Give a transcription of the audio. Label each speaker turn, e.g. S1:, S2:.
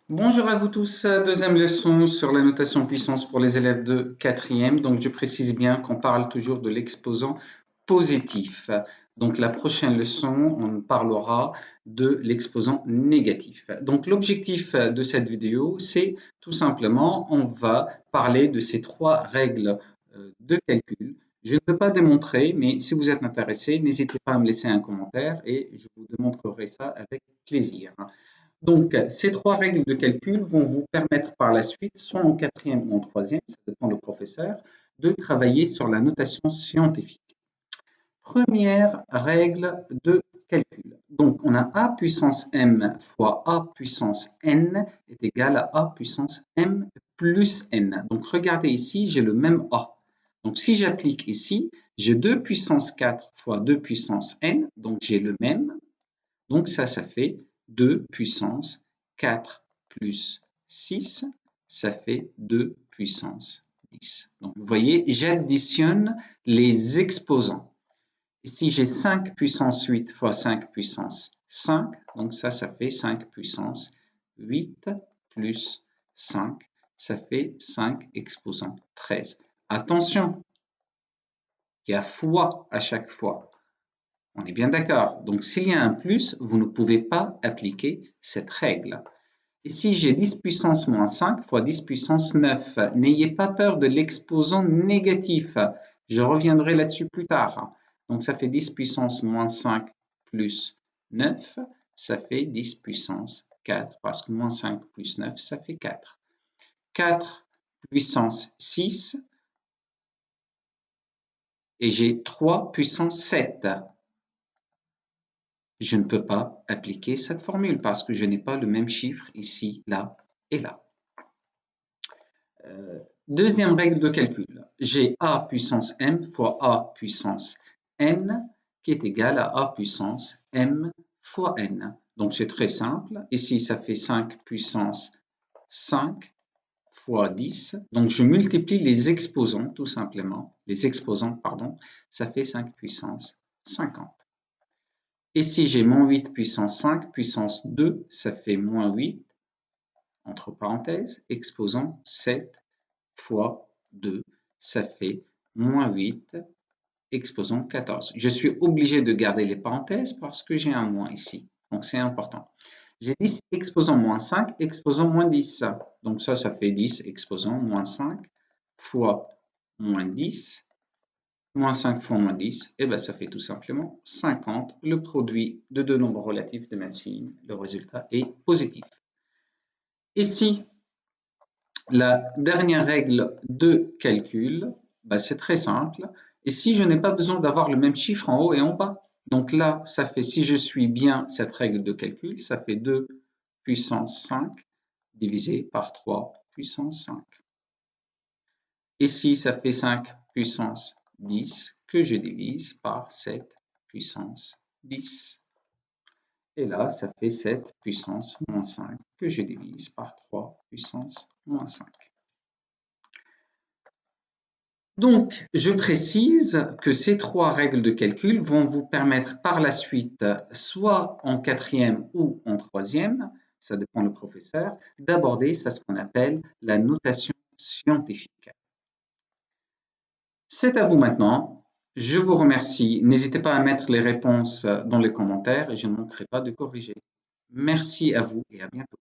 S1: Bonjour à vous tous, deuxième leçon sur la notation puissance pour les élèves de quatrième. Donc je précise bien qu'on parle toujours de l'exposant positif. Donc la prochaine leçon, on parlera de l'exposant négatif. Donc l'objectif de cette vidéo, c'est tout simplement, on va parler de ces trois règles de calcul. Je ne peux pas démontrer, mais si vous êtes intéressé, n'hésitez pas à me laisser un commentaire et je vous démontrerai ça avec plaisir. Donc, ces trois règles de calcul vont vous permettre par la suite, soit en quatrième ou en troisième, ça dépend du professeur, de travailler sur la notation scientifique. Première règle de calcul. Donc, on a a puissance m fois a puissance n est égal à a puissance m plus n. Donc, regardez ici, j'ai le même a. Donc, si j'applique ici, j'ai 2 puissance 4 fois 2 puissance n, donc j'ai le même. Donc ça fait 2 puissance 4 plus 6, ça fait 2 puissance 10. Donc vous voyez, j'additionne les exposants. Ici, j'ai 5 puissance 8 fois 5 puissance 5, donc ça fait 5 puissance 8 plus 5, ça fait 5 exposants 13. Attention, il y a fois à chaque fois. On est bien d'accord. Donc, s'il y a un plus, vous ne pouvez pas appliquer cette règle. Ici, j'ai 10 puissance moins 5 fois 10 puissance 9. N'ayez pas peur de l'exposant négatif. Je reviendrai là-dessus plus tard. Donc, ça fait 10 puissance moins 5 plus 9. Ça fait 10 puissance 4 parce que moins 5 plus 9, ça fait 4. 4 puissance 6 et j'ai 3 puissance 7. Je ne peux pas appliquer cette formule parce que je n'ai pas le même chiffre ici, là et là. Deuxième règle de calcul. J'ai a puissance m fois a puissance n qui est égal à a puissance m fois n. Donc c'est très simple. Ici, ça fait 5 puissance 5 fois 10. Donc je multiplie les exposants tout simplement. Les exposants, pardon. Ça fait 5 puissance 50. Ici, j'ai moins 8 puissance 5, puissance 2, ça fait moins 8, entre parenthèses, exposant 7 fois 2, ça fait moins 8, exposant 14. Je suis obligé de garder les parenthèses parce que j'ai un moins ici, donc c'est important. J'ai 10 exposant moins 5, exposant moins 10. Donc ça fait 10 exposant moins 5 fois moins 10. Moins 5 fois moins 10, et bien ça fait tout simplement 50. Le produit de deux nombres relatifs de même signe, le résultat est positif. Ici, la dernière règle de calcul, c'est très simple. Ici, je n'ai pas besoin d'avoir le même chiffre en haut et en bas. Donc là, ça fait, si je suis bien cette règle de calcul, ça fait 2 puissance 5 divisé par 3 puissance 5. Ici, ça fait 5 puissance 10 que je divise par 7 puissance 10. Et là, ça fait 7 puissance moins 5 que je divise par 3 puissance moins 5. Donc, je précise que ces trois règles de calcul vont vous permettre par la suite, soit en quatrième ou en troisième, ça dépend du professeur, d'aborder ce qu'on appelle la notation scientifique. C'est à vous maintenant. Je vous remercie. N'hésitez pas à mettre les réponses dans les commentaires et je ne manquerai pas de corriger. Merci à vous et à bientôt.